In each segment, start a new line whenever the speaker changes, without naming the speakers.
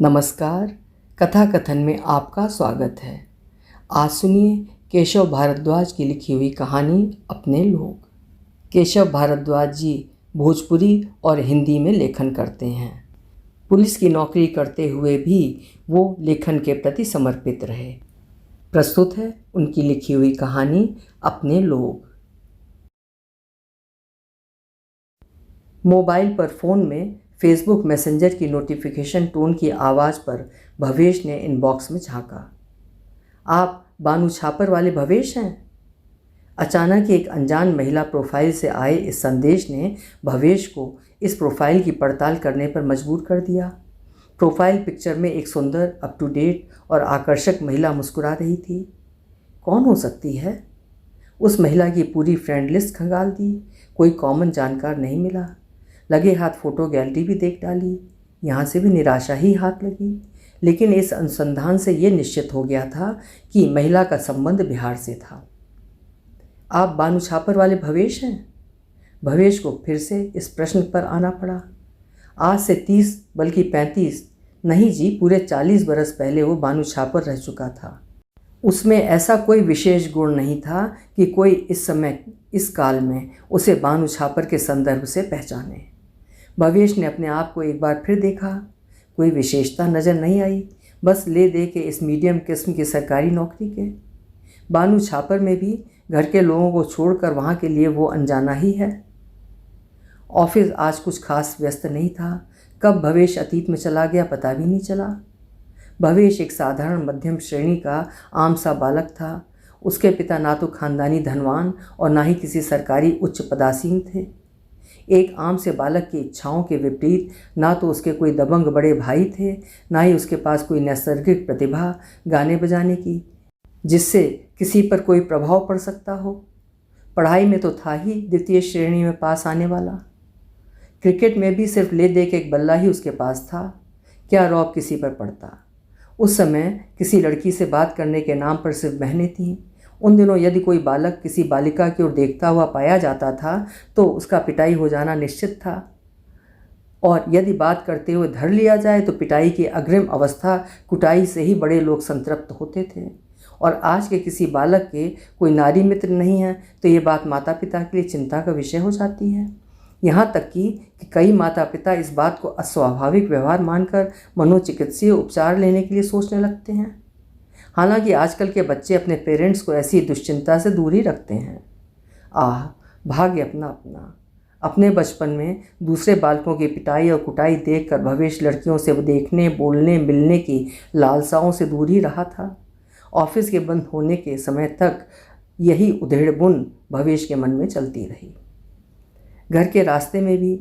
नमस्कार। कथा कथन में आपका स्वागत है। आज सुनिए केशव भारद्वाज की लिखी हुई कहानी अपने लोग। केशव भारद्वाज जी भोजपुरी और हिंदी में लेखन करते हैं। पुलिस की नौकरी करते हुए भी वो लेखन के प्रति समर्पित रहे। प्रस्तुत है उनकी लिखी हुई कहानी अपने लोग। मोबाइल पर फ़ोन में फेसबुक मैसेंजर की नोटिफिकेशन टोन की आवाज़ पर भवेश ने इनबॉक्स में झांका। आप बानू छापर वाले भवेश हैं? अचानक एक अनजान महिला प्रोफाइल से आए इस संदेश ने भवेश को इस प्रोफाइल की पड़ताल करने पर मजबूर कर दिया। प्रोफाइल पिक्चर में एक सुंदर, अप टू डेट और आकर्षक महिला मुस्कुरा रही थी। कौन हो सकती है? उस महिला की पूरी फ्रेंड लिस्ट खंगाल दी, कोई कॉमन जानकार नहीं मिला। लगे हाथ फ़ोटो गैलरी भी देख डाली, यहाँ से भी निराशा ही हाथ लगी। लेकिन इस अनुसंधान से ये निश्चित हो गया था कि महिला का संबंध बिहार से था। आप बानू छापर वाले भवेश हैं? भवेश को फिर से इस प्रश्न पर आना पड़ा। आज से 30 बल्कि 35 नहीं जी, पूरे 40 बरस पहले वो बानू छापर रह चुका था। उसमें ऐसा कोई विशेष गुण नहीं था कि कोई इस समय, इस काल में उसे बानू छापर के संदर्भ से पहचाने। भवेश ने अपने आप को एक बार फिर देखा। कोई विशेषता नज़र नहीं आई, बस ले दे के इस मीडियम किस्म की सरकारी नौकरी के। बानू छापर में भी घर के लोगों को छोड़कर वहाँ के लिए वो अनजाना ही है। ऑफिस आज कुछ खास व्यस्त नहीं था। कब भवेश अतीत में चला गया पता भी नहीं चला। भवेश एक साधारण मध्यम श्रेणी का आम सा बालक था। उसके पिता ना तो खानदानी धनवान और ना ही किसी सरकारी उच्च पदासीन थे। एक आम से बालक की इच्छाओं के विपरीत ना तो उसके कोई दबंग बड़े भाई थे, ना ही उसके पास कोई नैसर्गिक प्रतिभा गाने बजाने की जिससे किसी पर कोई प्रभाव पड़ सकता हो। पढ़ाई में तो था ही द्वितीय श्रेणी में पास आने वाला। क्रिकेट में भी सिर्फ ले दे के एक बल्ला ही उसके पास था। क्या रौब किसी पर पड़ता। उस समय किसी लड़की से बात करने के नाम पर सिर्फ बहनें थीं। उन दिनों यदि कोई बालक किसी बालिका की ओर देखता हुआ पाया जाता था तो उसका पिटाई हो जाना निश्चित था, और यदि बात करते हुए धर लिया जाए तो पिटाई की अग्रिम अवस्था कुटाई से ही बड़े लोग संतृप्त होते थे। और आज के किसी बालक के कोई नारी मित्र नहीं है तो ये बात माता पिता के लिए चिंता का विषय हो जाती है। यहाँ तक कि कई माता पिता इस बात को अस्वाभाविक व्यवहार मानकर मनोचिकित्सीय उपचार लेने के लिए सोचने लगते हैं। हालांकि आजकल के बच्चे अपने पेरेंट्स को ऐसी दुश्चिंता से दूर ही रखते हैं। आह, भाग्य अपना अपना। अपने बचपन में दूसरे बालकों की पिटाई और कुटाई देखकर भवेश लड़कियों से देखने, बोलने, मिलने की लालसाओं से दूर ही रहा था। ऑफिस के बंद होने के समय तक यही उधेड़बुन भवेश के मन में चलती रही। घर के रास्ते में भी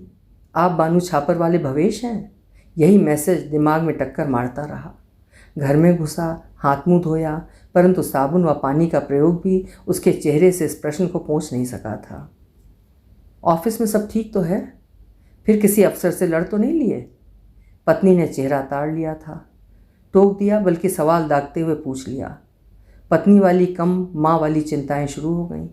आप बानू छापर वाले भवेश हैं? यही मैसेज दिमाग में टक्कर मारता रहा। घर में घुसा, हाथ मुंह धोया, परंतु साबुन व पानी का प्रयोग भी उसके चेहरे से इस प्रश्न को पोंछ नहीं सका था। ऑफिस में सब ठीक तो है? फिर किसी अफसर से लड़ तो नहीं लिए? पत्नी ने चेहरा ताड़ लिया था। टोक दिया, बल्कि सवाल दागते हुए पूछ लिया। पत्नी वाली कम माँ वाली चिंताएं शुरू हो गईं।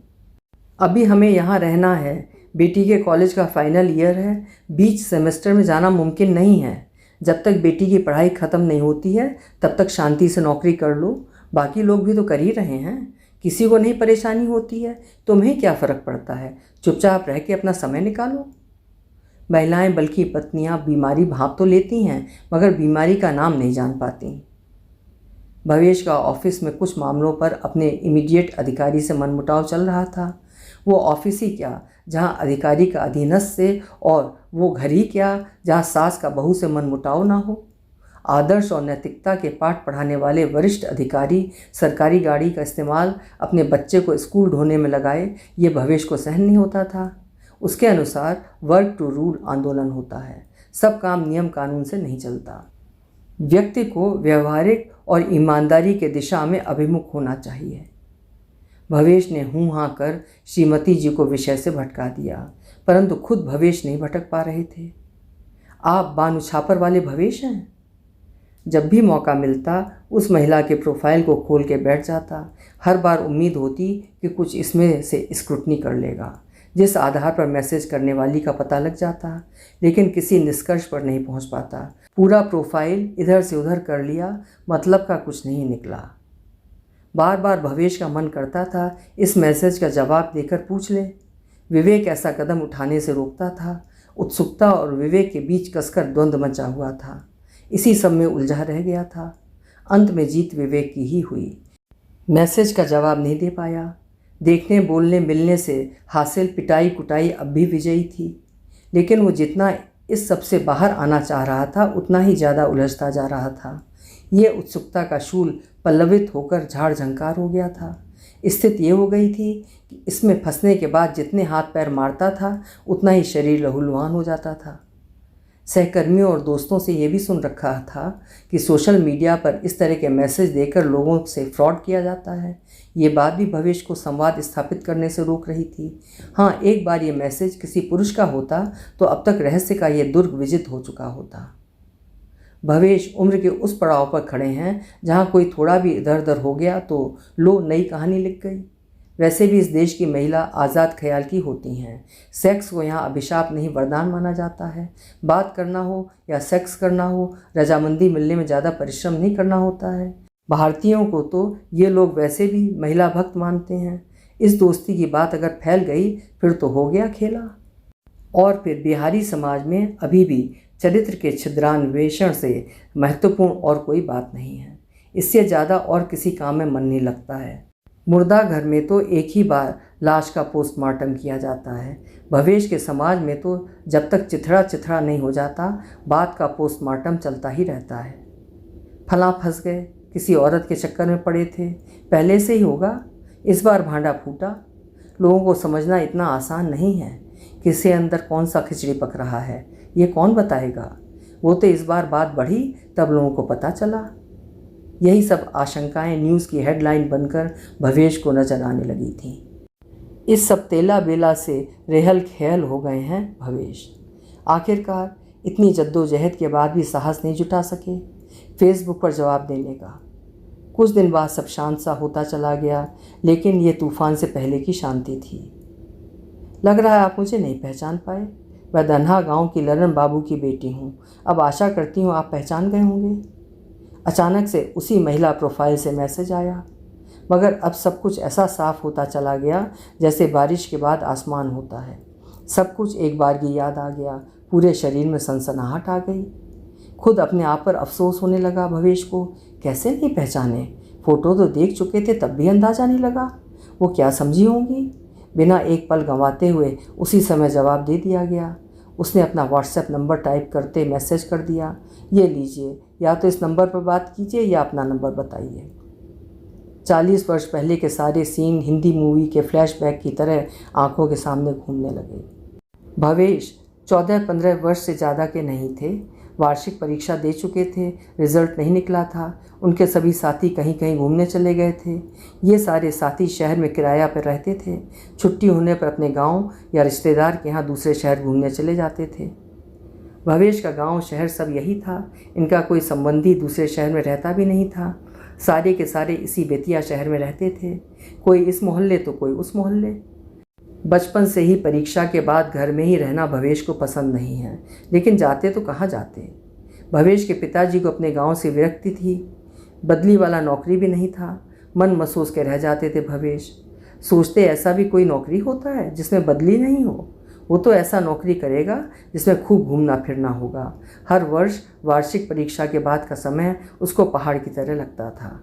अभी हमें यहाँ रहना है, बेटी के कॉलेज का फाइनल ईयर है, बीच सेमेस्टर में जाना मुमकिन नहीं है। जब तक बेटी की पढ़ाई ख़त्म नहीं होती है तब तक शांति से नौकरी कर लो। बाकी लोग भी तो कर ही रहे हैं, किसी को नहीं परेशानी होती है, तुम्हें क्या फ़र्क पड़ता है? चुपचाप रह के अपना समय निकालो। महिलाएं बल्कि पत्नियां बीमारी भांप तो लेती हैं मगर बीमारी का नाम नहीं जान पाती। भवेश का ऑफिस में कुछ मामलों पर अपने इमीडिएट अधिकारी से मनमुटाव चल रहा था। वो ऑफिस ही क्या जहाँ अधिकारी का अधीनस्थ से, और वो घर ही क्या जहाँ सास का बहू से मनमुटाव ना हो। आदर्श और नैतिकता के पाठ पढ़ाने वाले वरिष्ठ अधिकारी सरकारी गाड़ी का इस्तेमाल अपने बच्चे को स्कूल ढोने में लगाए, ये भवेश को सहन नहीं होता था। उसके अनुसार वर्क टू रूल आंदोलन होता है। सब काम नियम कानून से नहीं चलता। व्यक्ति को व्यवहारिक और ईमानदारी के दिशा में अभिमुख होना चाहिए। भवेश ने हूँ हाँ कर श्रीमती जी को विषय से भटका दिया, परंतु खुद भवेश नहीं भटक पा रहे थे। आप बानू छापर वाले भवेश हैं? जब भी मौका मिलता उस महिला के प्रोफाइल को खोल के बैठ जाता। हर बार उम्मीद होती कि कुछ इसमें से स्क्रूटनी कर लेगा, जिस आधार पर मैसेज करने वाली का पता लग जाता, लेकिन किसी निष्कर्ष पर नहीं पहुंच पाता। पूरा प्रोफाइल इधर से उधर कर लिया, मतलब का कुछ नहीं निकला। बार बार भवेश का मन करता था इस मैसेज का जवाब देकर पूछ ले। विवेक ऐसा कदम उठाने से रोकता था। उत्सुकता और विवेक के बीच कसकर द्वंद्व मचा हुआ था। इसी सब में उलझा रह गया था। अंत में जीत विवेक की ही हुई। मैसेज का जवाब नहीं दे पाया। देखने, बोलने, मिलने से हासिल पिटाई कुटाई अब भी विजयी थी। लेकिन वो जितना इस सब से बाहर आना चाह रहा था उतना ही ज़्यादा उलझता जा रहा था। ये उत्सुकता का शूल पल्लवित होकर झाड़ झंकार हो गया था। स्थिति ये हो गई थी कि इसमें फंसने के बाद जितने हाथ पैर मारता था उतना ही शरीर लहूलुहान हो जाता था। सहकर्मियों और दोस्तों से ये भी सुन रखा था कि सोशल मीडिया पर इस तरह के मैसेज देकर लोगों से फ्रॉड किया जाता है। ये बात भी भवेश को संवाद स्थापित करने से रोक रही थी। हाँ, एक बार ये मैसेज किसी पुरुष का होता तो अब तक रहस्य का ये दुर्ग विजित हो चुका होता। भवेश उम्र के उस पड़ाव पर खड़े हैं जहाँ कोई थोड़ा भी इधर उधर हो गया तो लो नई कहानी लिख गई। वैसे भी इस देश की महिला आज़ाद ख्याल की होती हैं। सेक्स को यहाँ अभिशाप नहीं वरदान माना जाता है। बात करना हो या सेक्स करना हो, रजामंदी मिलने में ज़्यादा परिश्रम नहीं करना होता है। भारतीयों को तो ये लोग वैसे भी महिला भक्त मानते हैं। इस दोस्ती की बात अगर फैल गई फिर तो हो गया खेला। और फिर बिहारी समाज में अभी भी चरित्र के छिद्रान्वेषण से महत्वपूर्ण और कोई बात नहीं है। इससे ज़्यादा और किसी काम में मन नहीं लगता है। मुर्दा घर में तो एक ही बार लाश का पोस्टमार्टम किया जाता है। भवेश के समाज में तो जब तक चिथड़ा नहीं हो जाता बात का पोस्टमार्टम चलता ही रहता है। फलां फंस गए, किसी औरत के चक्कर में पड़े थे, पहले से ही होगा, इस बार भांडा फूटा। लोगों को समझना इतना आसान नहीं है। किसके अंदर कौन सा खिचड़ी पक रहा है ये कौन बताएगा। वो तो इस बार बात बढ़ी तब लोगों को पता चला। यही सब आशंकाएं न्यूज़ की हेडलाइन बनकर भवेश को नजर आने लगी थीं। इस सब तेला बेला से रेहल खेल हो गए हैं भवेश। आखिरकार इतनी जद्दोजहद के बाद भी साहस नहीं जुटा सके फेसबुक पर जवाब देने का। कुछ दिन बाद सब शांत सा होता चला गया, लेकिन ये तूफान से पहले की शांति थी। लग रहा है आप मुझे नहीं पहचान पाए। मैं दन्हा गांव की ललन बाबू की बेटी हूँ। अब आशा करती हूँ आप पहचान गए होंगे। अचानक से उसी महिला प्रोफाइल से मैसेज आया, मगर अब सब कुछ ऐसा साफ होता चला गया जैसे बारिश के बाद आसमान होता है। सब कुछ एक बार की याद आ गया। पूरे शरीर में सनसनाहट आ गई। खुद अपने आप पर अफसोस होने लगा भवेश को। कैसे नहीं पहचाने? फ़ोटो तो देख चुके थे तब भी अंदाज़ा नहीं लगा। वो क्या समझी होंगी। बिना एक पल गंवाते हुए उसी समय जवाब दे दिया गया। उसने अपना व्हाट्सएप नंबर टाइप करते मैसेज कर दिया, ये लीजिए, या तो इस नंबर पर बात कीजिए या अपना नंबर बताइए। 40 वर्ष पहले के सारे सीन हिंदी मूवी के फ्लैशबैक की तरह आंखों के सामने घूमने लगे। भवेश 14-15 वर्ष से ज़्यादा के नहीं थे। वार्षिक परीक्षा दे चुके थे, रिजल्ट नहीं निकला था। उनके सभी साथी कहीं कहीं घूमने चले गए थे। ये सारे साथी शहर में किराया पर रहते थे। छुट्टी होने पर अपने गांव या रिश्तेदार के यहाँ दूसरे शहर घूमने चले जाते थे। भवेश का गांव शहर सब यही था। इनका कोई संबंधी दूसरे शहर में रहता भी नहीं था। सारे के सारे इसी बेतिया शहर में रहते थे। कोई इस मोहल्ले तो कोई उस मोहल्ले। बचपन से ही परीक्षा के बाद घर में ही रहना भवेश को पसंद नहीं है, लेकिन जाते तो कहाँ जाते। भवेश के पिताजी को अपने गांव से विरक्ति थी। बदली वाला नौकरी भी नहीं था। मन महसूस के रह जाते थे भवेश। सोचते ऐसा भी कोई नौकरी होता है जिसमें बदली नहीं हो। वो तो ऐसा नौकरी करेगा जिसमें खूब घूमना फिरना होगा। हर वर्ष वार्षिक परीक्षा के बाद का समय उसको पहाड़ की तरह लगता था।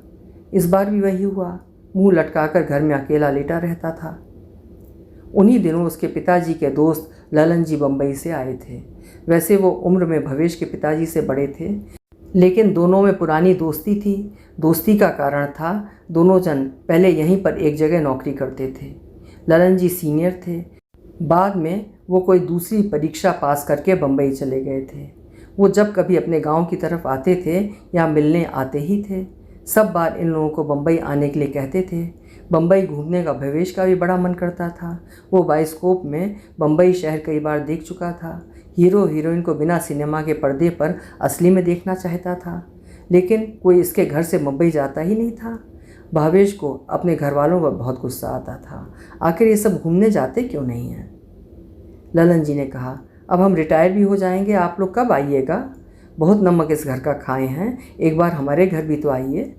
इस बार भी वही हुआ। मुंह लटकाकर घर में अकेला लेटा रहता था। उन्हीं दिनों उसके पिताजी के दोस्त ललन जी बम्बई से आए थे। वैसे वो उम्र में भवेश के पिताजी से बड़े थे, लेकिन दोनों में पुरानी दोस्ती थी। दोस्ती का कारण था दोनों जन पहले यहीं पर एक जगह नौकरी करते थे। ललन जी सीनियर थे। बाद में वो कोई दूसरी परीक्षा पास करके बम्बई चले गए थे। वो जब कभी अपने गांव की तरफ आते थे या मिलने आते ही थे। सब बार इन लोगों को बम्बई आने के लिए कहते थे। बम्बई घूमने का भवेश का भी बड़ा मन करता था। वो बायोस्कोप में बम्बई शहर कई बार देख चुका था। हीरो हीरोइन को बिना सिनेमा के पर्दे पर असली में देखना चाहता था, लेकिन कोई इसके घर से मुंबई जाता ही नहीं था। भवेश को अपने घर वालों पर बहुत गुस्सा आता था। आखिर ये सब घूमने जाते क्यों नहीं हैं। ललन जी ने कहा, अब हम रिटायर भी हो जाएंगे, आप लोग कब आइएगा। बहुत नमक इस घर का खाए हैं, एक बार हमारे घर भी तो आइए।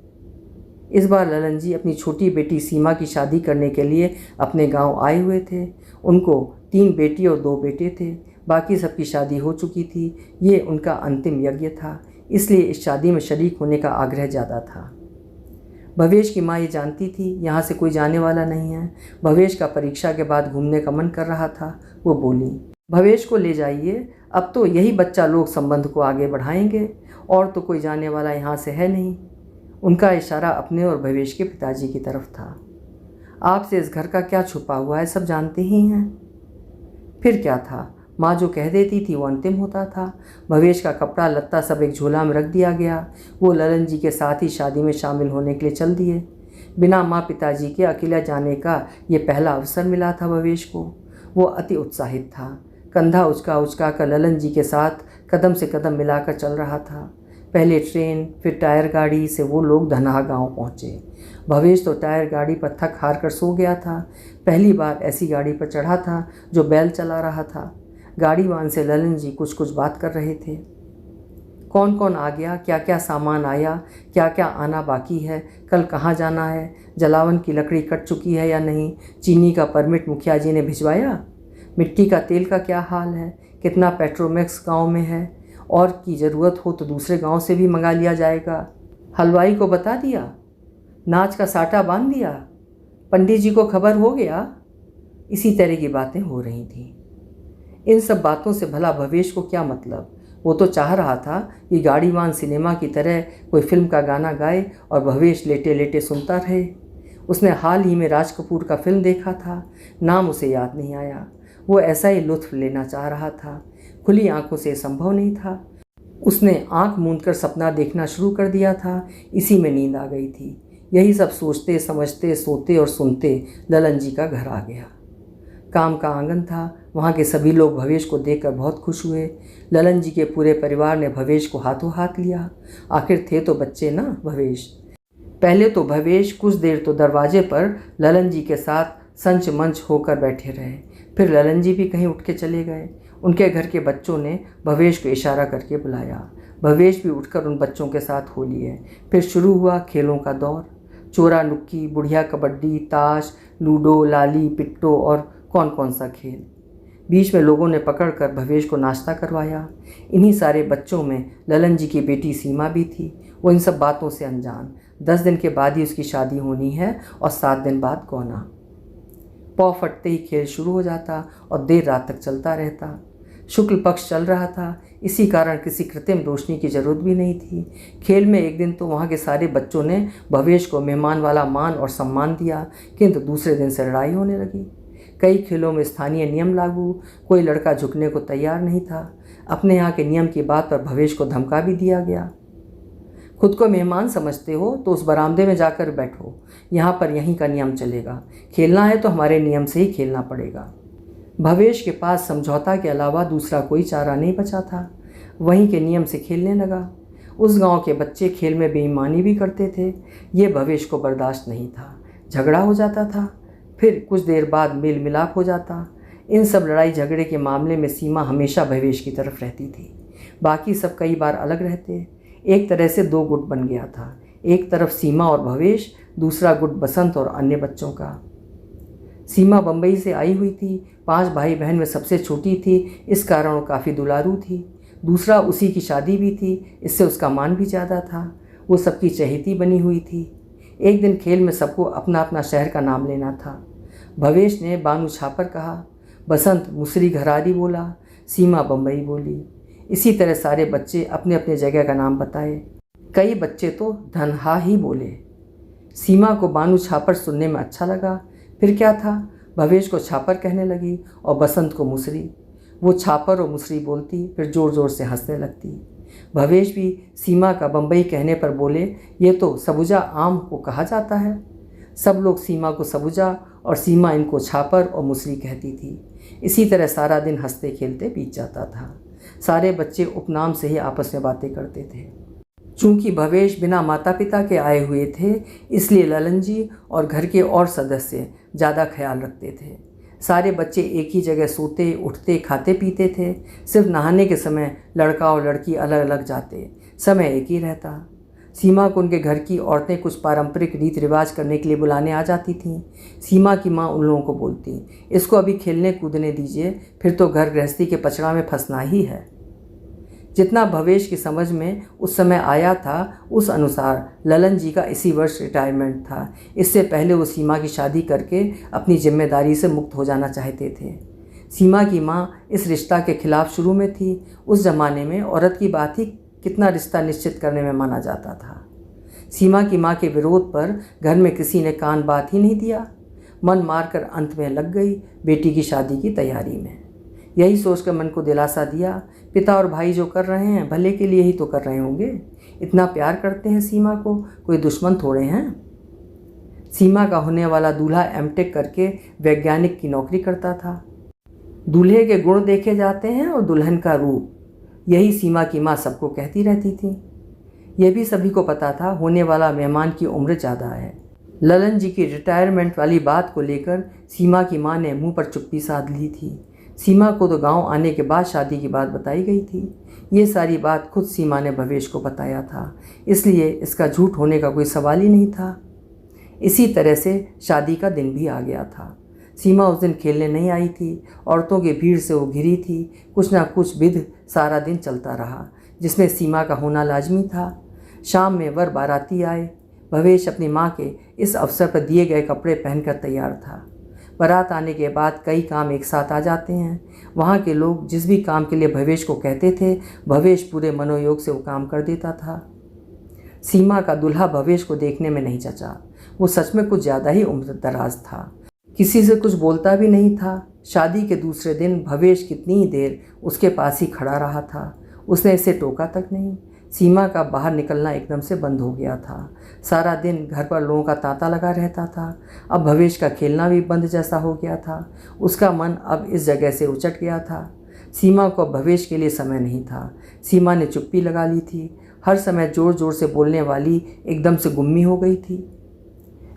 इस बार ललन जी अपनी छोटी बेटी सीमा की शादी करने के लिए अपने गांव आए हुए थे। उनको 3 बेटी और 2 बेटे थे। बाकी सबकी शादी हो चुकी थी। ये उनका अंतिम यज्ञ था, इसलिए इस शादी में शरीक होने का आग्रह ज़्यादा था। भवेश की माँ ये जानती थी यहाँ से कोई जाने वाला नहीं है। भवेश का परीक्षा के बाद घूमने का मन कर रहा था। वो बोली, भवेश को ले जाइए, अब तो यही बच्चा लोग संबंध को आगे बढ़ाएंगे, और तो कोई जाने वाला यहाँ से है नहीं। उनका इशारा अपने और भवेश के पिताजी की तरफ था। आपसे इस घर का क्या छुपा हुआ है, सब जानते ही हैं। फिर क्या था, माँ जो कह देती थी वो अंतिम होता था। भवेश का कपड़ा लत्ता सब एक झोला में रख दिया गया। वो ललन जी के साथ ही शादी में शामिल होने के लिए चल दिए। बिना माँ पिताजी के अकेला जाने का ये पहला अवसर मिला था भवेश को। वो अति उत्साहित था। कंधा उचका कर ललन जी के साथ कदम से कदम मिलाकर चल रहा था। पहले ट्रेन, फिर टायर गाड़ी से वो लोग धनहा गांव पहुँचे। भवेश तो टायर गाड़ी पर थक हार कर सो गया था। पहली बार ऐसी गाड़ी पर चढ़ा था जो बैल चला रहा था। गाड़ीवान से ललन जी कुछ कुछ बात कर रहे थे। कौन कौन आ गया, क्या क्या सामान आया, क्या क्या आना बाकी है, कल कहाँ जाना है, जलावन की लकड़ी कट चुकी है या नहीं, चीनी का परमिट मुखिया जी ने भिजवाया, मिट्टी का तेल का क्या हाल है, कितना पेट्रोमैक्स गांव में है, और की ज़रूरत हो तो दूसरे गांव से भी मंगा लिया जाएगा, हलवाई को बता दिया, नाच का साटा बांध दिया, पंडित जी को खबर हो गया। इसी तरह की बातें हो रही थीं। इन सब बातों से भला भवेश को क्या मतलब। वो तो चाह रहा था कि गाड़ीवान सिनेमा की तरह कोई फिल्म का गाना गाए और भवेश लेटे लेटे सुनता रहे। उसने हाल ही में राज कपूर का फिल्म देखा था, नाम उसे याद नहीं आया। वो ऐसा ही लुत्फ़ लेना चाह रहा था। खुली आंखों से संभव नहीं था। उसने आंख मूंदकर सपना देखना शुरू कर दिया था। इसी में नींद आ गई थी। यही सब सोचते समझते सोते और सुनते ललन जी का घर आ गया। काम का आंगन था। वहाँ के सभी लोग भवेश को देखकर बहुत खुश हुए। ललन जी के पूरे परिवार ने भवेश को हाथों हाथ लिया। आखिर थे तो बच्चे ना भवेश। पहले तो भवेश कुछ देर तो दरवाजे पर ललन जी के साथ संच मंच होकर बैठे रहे। फिर ललन जी भी कहीं उठ के चले गए। उनके घर के बच्चों ने भवेश को इशारा करके बुलाया। भवेश भी उठकर उन बच्चों के साथ हो लिए। फिर शुरू हुआ खेलों का दौर। चोरा नुक्की, बुढ़िया कबड्डी, ताश, लूडो, लाली पिट्टो और कौन कौन सा खेल। बीच में लोगों ने पकड़कर भवेश को नाश्ता करवाया। इन्हीं सारे बच्चों में ललन जी की बेटी सीमा भी थी। वो इन सब बातों से अनजान। 10 दिन के बाद ही उसकी शादी होनी है और 7 दिन बाद गौना। पौ फटते ही खेल शुरू हो जाता और देर रात तक चलता रहता। शुक्ल पक्ष चल रहा था, इसी कारण किसी कृत्रिम रोशनी की जरूरत भी नहीं थी। खेल में एक दिन तो वहाँ के सारे बच्चों ने भवेश को मेहमान वाला मान और सम्मान दिया, किंतु दूसरे दिन से लड़ाई होने लगी। कई खेलों में स्थानीय नियम लागू। कोई लड़का झुकने को तैयार नहीं था। अपने यहाँ के नियम की बात पर भवेश को धमका भी दिया गया। खुद को मेहमान समझते हो तो उस बरामदे में जाकर बैठो, यहाँ पर यहीं का नियम चलेगा। खेलना है तो हमारे नियम से ही खेलना पड़ेगा। भवेश के पास समझौता के अलावा दूसरा कोई चारा नहीं बचा था। वहीं के नियम से खेलने लगा। उस गांव के बच्चे खेल में बेईमानी भी करते थे। ये भवेश को बर्दाश्त नहीं था। झगड़ा हो जाता था, फिर कुछ देर बाद मेल मिलाप हो जाता। इन सब लड़ाई झगड़े के मामले में सीमा हमेशा भवेश की तरफ रहती थी। बाकी सब कई बार अलग रहते। एक तरह से 2 गुट बन गया था। एक तरफ सीमा और भवेश, दूसरा गुट बसंत और अन्य बच्चों का। सीमा बम्बई से आई हुई थी। 5 भाई बहन में सबसे छोटी थी, इस कारण वो काफ़ी दुलारू थी। दूसरा उसी की शादी भी थी, इससे उसका मान भी ज़्यादा था। वो सबकी चहेती बनी हुई थी। एक दिन खेल में सबको अपना अपना शहर का नाम लेना था। भवेश ने बानू छापर कहा, बसंत मुसरी घरारी बोला, सीमा बम्बई बोली। इसी तरह सारे बच्चे अपने अपने जगह का नाम बताए। कई बच्चे तो धनहा ही बोले। सीमा को बानू छापर सुनने में अच्छा लगा। फिर क्या था, भवेश को छापर कहने लगी और बसंत को मुसरी। वो छापर और मुसरी बोलती, फिर ज़ोर ज़ोर से हंसने लगती। भवेश भी सीमा का बम्बई कहने पर बोले, ये तो सबुजा आम को कहा जाता है। सब लोग सीमा को सबुजा और सीमा इनको छापर और मुसरी कहती थी। इसी तरह सारा दिन हंसते खेलते बीत जाता था। सारे बच्चे उपनाम से ही आपस में बातें करते थे। चूँकि भवेश बिना माता पिता के आए हुए थे, इसलिए ललन जी और घर के और सदस्य ज़्यादा ख्याल रखते थे। सारे बच्चे एक ही जगह सोते, उठते, खाते पीते थे। सिर्फ नहाने के समय लड़का और लड़की अलग अलग जाते, समय एक ही रहता। सीमा को उनके घर की औरतें कुछ पारंपरिक रीत रिवाज करने के लिए बुलाने आ जाती थीं। सीमा की माँ उन लोगों को बोलती, इसको अभी खेलने कूदने दीजिए, फिर तो घर गृहस्थी के पचड़ा में फंसना ही है। जितना भवेश की समझ में उस समय आया था, उस अनुसार ललन जी का इसी वर्ष रिटायरमेंट था। इससे पहले वो सीमा की शादी करके अपनी जिम्मेदारी से मुक्त हो जाना चाहते थे। सीमा की माँ इस रिश्ता के खिलाफ शुरू में थी। उस ज़माने में औरत की बात ही कितना रिश्ता निश्चित करने में माना जाता था। सीमा की माँ के विरोध पर घर में किसी ने कान बात ही नहीं दिया। मन मारकर अंत में लग गई बेटी की शादी की तैयारी में। यही सोचकर मन को दिलासा दिया, पिता और भाई जो कर रहे हैं भले के लिए ही तो कर रहे होंगे। इतना प्यार करते हैं सीमा को, कोई दुश्मन थोड़े हैं। सीमा का होने वाला दूल्हा एमटेक करके वैज्ञानिक की नौकरी करता था। दूल्हे के गुण देखे जाते हैं और दुल्हन का रूप, यही सीमा की माँ सबको कहती रहती थी। यह भी सभी को पता था होने वाला मेहमान की उम्र ज़्यादा है। ललन जी की रिटायरमेंट वाली बात को लेकर सीमा की माँ ने मुंह पर चुप्पी साध ली थी। सीमा को तो गांव आने के बाद शादी की बात बताई गई थी। ये सारी बात खुद सीमा ने भवेश को बताया था, इसलिए इसका झूठ होने का कोई सवाल ही नहीं था। इसी तरह से शादी का दिन भी आ गया था। सीमा उस दिन खेलने नहीं आई थी। औरतों की भीड़ से वो घिरी थी। कुछ ना कुछ विध सारा दिन चलता रहा, जिसमें सीमा का होना लाजमी था। शाम में वर बाराती आए। भवेश अपनी माँ के इस अवसर पर दिए गए कपड़े पहनकर तैयार था। बारात आने के बाद कई काम एक साथ आ जाते हैं। वहाँ के लोग जिस भी काम के लिए भवेश को कहते थे, भवेश पूरे मनोयोग से वो काम कर देता था। सीमा का दूल्हा भवेश को देखने में नहीं जचा। वो सच में कुछ ज़्यादा ही उम्र दराज था। किसी से कुछ बोलता भी नहीं था। शादी के दूसरे दिन भवेश कितनी ही देर उसके पास ही खड़ा रहा था। उसने इसे टोका तक नहीं। सीमा का बाहर निकलना एकदम से बंद हो गया था। सारा दिन घर पर लोगों का तांता लगा रहता था। अब भवेश का खेलना भी बंद जैसा हो गया था। उसका मन अब इस जगह से उचट गया था। सीमा को भवेश के लिए समय नहीं था। सीमा ने चुप्पी लगा ली थी। हर समय ज़ोर ज़ोर से बोलने वाली एकदम से गुम्मी हो गई थी।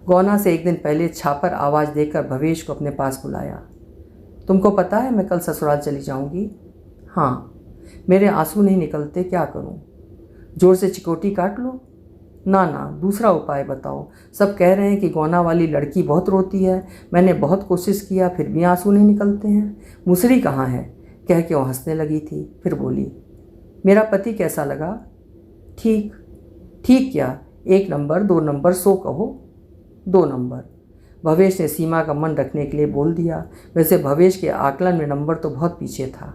गौना से एक दिन पहले छापर आवाज़ देकर भवेश को अपने पास बुलाया। तुमको पता है मैं कल ससुराल चली जाऊंगी? हाँ। मेरे आंसू नहीं निकलते, क्या करूं? जोर से चिकोटी काट लो? ना ना, दूसरा उपाय बताओ। सब कह रहे हैं कि गौना वाली लड़की बहुत रोती है। मैंने बहुत कोशिश किया, फिर भी आंसू नहीं निकलते हैं। मुसरी कहाँ है? कह के वो हंसने लगी थी। फिर बोली, मेरा पति कैसा लगा? ठीक। ठीक क्या? 1 नंबर, 2 नंबर, 100 कहो। 2 नंबर। भवेश ने सीमा का मन रखने के लिए बोल दिया। वैसे भवेश के आकलन में नंबर तो बहुत पीछे था।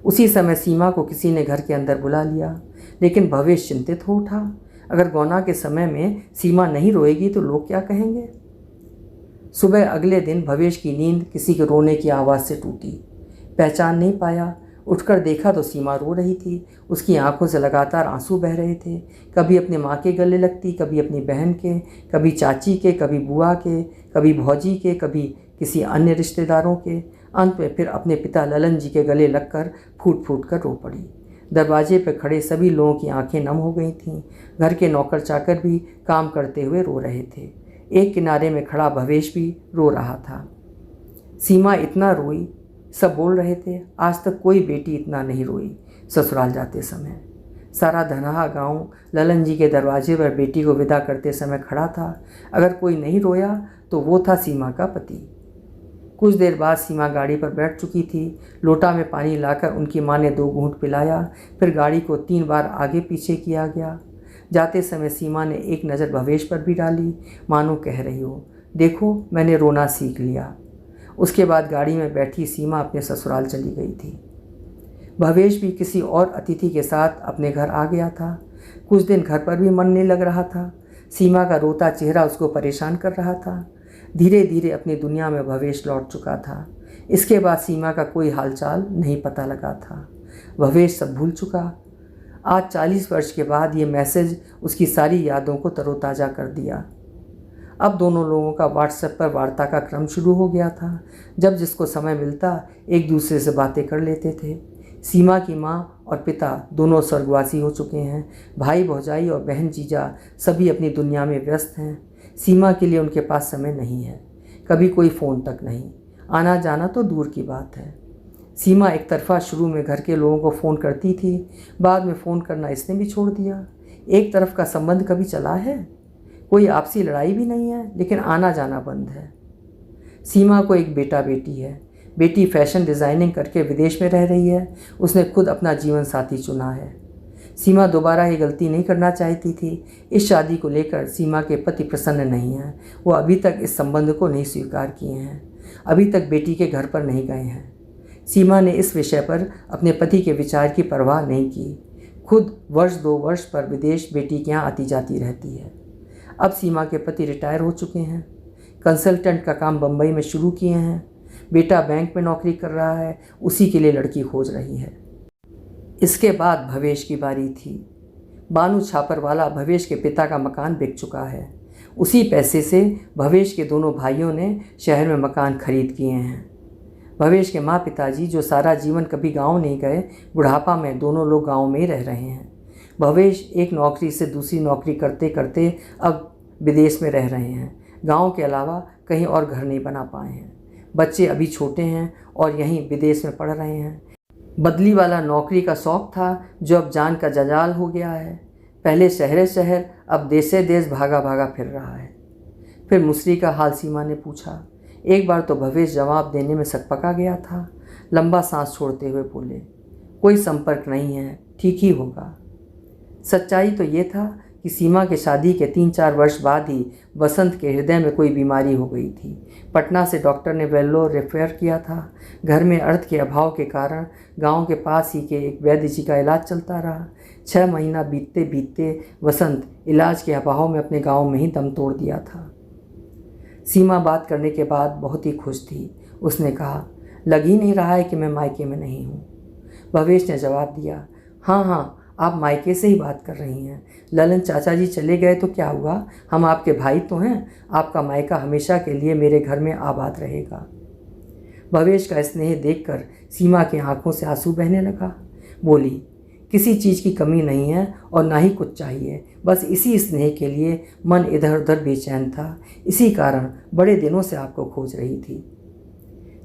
उसी समय सीमा को किसी ने घर के अंदर बुला लिया, लेकिन भवेश चिंतित हो उठा। अगर गौना के समय में सीमा नहीं रोएगी तो लोग क्या कहेंगे? सुबह अगले दिन भवेश की नींद किसी के रोने की आवाज़ से टूटी। पहचान नहीं पाया। उठकर देखा तो सीमा रो रही थी। उसकी आंखों से लगातार आंसू बह रहे थे। कभी अपनी माँ के गले लगती, कभी अपनी बहन के, कभी चाची के, कभी बुआ के, कभी भौजी के, कभी किसी अन्य रिश्तेदारों के। अंत में फिर अपने पिता ललन जी के गले लगकर फूट फूट कर रो पड़ी। दरवाजे पर खड़े सभी लोगों की आंखें नम हो गई थीं। घर के नौकर चाकर भी काम करते हुए रो रहे थे। एक किनारे में खड़ा भवेश भी रो रहा था। सीमा इतना रोई, सब बोल रहे थे, आज तक कोई बेटी इतना नहीं रोई ससुराल जाते समय। सारा धनहा गांव ललन जी के दरवाजे पर बेटी को विदा करते समय खड़ा था। अगर कोई नहीं रोया तो वो था सीमा का पति। कुछ देर बाद सीमा गाड़ी पर बैठ चुकी थी। लोटा में पानी लाकर उनकी माँ ने 2 घूंट पिलाया। फिर गाड़ी को 3 बार आगे पीछे किया गया। जाते समय सीमा ने एक नज़र भवेश पर भी डाली, मानो कह रही हो, देखो मैंने रोना सीख लिया। उसके बाद गाड़ी में बैठी सीमा अपने ससुराल चली गई थी। भवेश भी किसी और अतिथि के साथ अपने घर आ गया था। कुछ दिन घर पर भी मन नहीं लग रहा था। सीमा का रोता चेहरा उसको परेशान कर रहा था। धीरे धीरे अपनी दुनिया में भवेश लौट चुका था। इसके बाद सीमा का कोई हालचाल नहीं पता लगा था। भवेश सब भूल चुका। आज 40 वर्ष के बाद ये मैसेज उसकी सारी यादों को तरोताज़ा कर दिया। अब दोनों लोगों का व्हाट्सएप पर वार्ता का क्रम शुरू हो गया था। जब जिसको समय मिलता एक दूसरे से बातें कर लेते थे। सीमा की माँ और पिता दोनों स्वर्गवासी हो चुके हैं। भाई भौजाई और बहन जीजा सभी अपनी दुनिया में व्यस्त हैं। सीमा के लिए उनके पास समय नहीं है। कभी कोई फ़ोन तक नहीं। आना जाना तो दूर की बात है। सीमा एक तरफा शुरू में घर के लोगों को फ़ोन करती थी, बाद में फ़ोन करना इसने भी छोड़ दिया। एक तरफ का संबंध कभी चला है? कोई आपसी लड़ाई भी नहीं है, लेकिन आना जाना बंद है। सीमा को एक बेटा बेटी है। बेटी फैशन डिज़ाइनिंग करके विदेश में रह रही है। उसने खुद अपना जीवन साथी चुना है। सीमा दोबारा ये गलती नहीं करना चाहती थी। इस शादी को लेकर सीमा के पति प्रसन्न नहीं हैं। वो अभी तक इस संबंध को नहीं स्वीकार किए हैं, अभी तक बेटी के घर पर नहीं गए हैं। सीमा ने इस विषय पर अपने पति के विचार की परवाह नहीं की। खुद वर्ष 2 वर्ष पर विदेश बेटी के यहाँ आती जाती रहती है। अब सीमा के पति रिटायर हो चुके हैं, कंसल्टेंट का काम बम्बई में शुरू किए हैं। बेटा बैंक में नौकरी कर रहा है, उसी के लिए लड़की खोज रही है। इसके बाद भवेश की बारी थी। बानू छापरवाला भवेश के पिता का मकान बिक चुका है। उसी पैसे से भवेश के दोनों भाइयों ने शहर में मकान खरीद किए हैं। भवेश के माँ पिताजी जो सारा जीवन कभी गांव नहीं गए, बुढ़ापा में दोनों लोग गांव में ही रह रहे हैं। भवेश एक नौकरी से दूसरी नौकरी करते करते अब विदेश में रह रहे हैं। गांव के अलावा कहीं और घर नहीं बना पाए हैं। बच्चे अभी छोटे हैं और यहीं विदेश में पढ़ रहे हैं। बदली वाला नौकरी का शौक़ था, जो अब जान का जंजाल हो गया है। पहले शहर शहर, अब देश देश भागा भागा फिर रहा है। फिर मुसरी का हाल सीमा ने पूछा। एक बार तो भवेश जवाब देने में सकपका गया था। लंबा सांस छोड़ते हुए बोले, कोई संपर्क नहीं है, ठीक ही होगा। सच्चाई तो ये था कि सीमा के शादी के 3-4 वर्ष बाद ही वसंत के हृदय में कोई बीमारी हो गई थी। पटना से डॉक्टर ने वेल्लोर रेफर किया था। घर में अर्थ के अभाव के कारण गांव के पास ही के एक वैद्य जी का इलाज चलता रहा। 6 महीना बीतते बीतते वसंत इलाज के अभाव में अपने गांव में ही दम तोड़ दिया था। सीमा बात करने के बाद बहुत ही खुश थी। उसने कहा, लग ही नहीं रहा है कि मैं मायके में नहीं हूँ। भवेश ने जवाब दिया, हाँ, आप मायके से ही बात कर रही हैं। ललन चाचा जी चले गए तो क्या हुआ, हम आपके भाई तो हैं। आपका मायका हमेशा के लिए मेरे घर में आबाद रहेगा। भवेश का स्नेह देखकर सीमा की आंखों से आंसू बहने लगा। बोली, किसी चीज़ की कमी नहीं है और ना ही कुछ चाहिए, बस इसी स्नेह के लिए मन इधर उधर बेचैन था। इसी कारण बड़े दिनों से आपको खोज रही थी।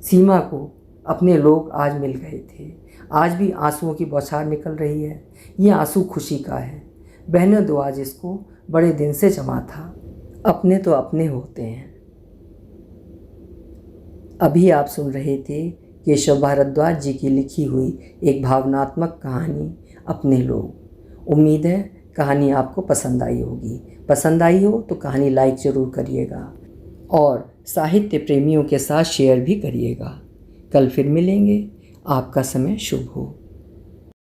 सीमा को अपने लोग आज मिल गए थे। आज भी आंसुओं की बौछार निकल रही है। ये आंसू खुशी का है। बहने दो आज इसको, बड़े दिन से जमा था। अपने तो अपने होते हैं। अभी आप सुन रहे थे केशव भारद्वाज जी की लिखी हुई एक भावनात्मक कहानी, अपने लोग। उम्मीद है कहानी आपको पसंद आई होगी। पसंद आई हो तो कहानी लाइक ज़रूर करिएगा और साहित्य प्रेमियों के साथ शेयर भी करिएगा। कल फिर मिलेंगे। आपका समय शुभ हो।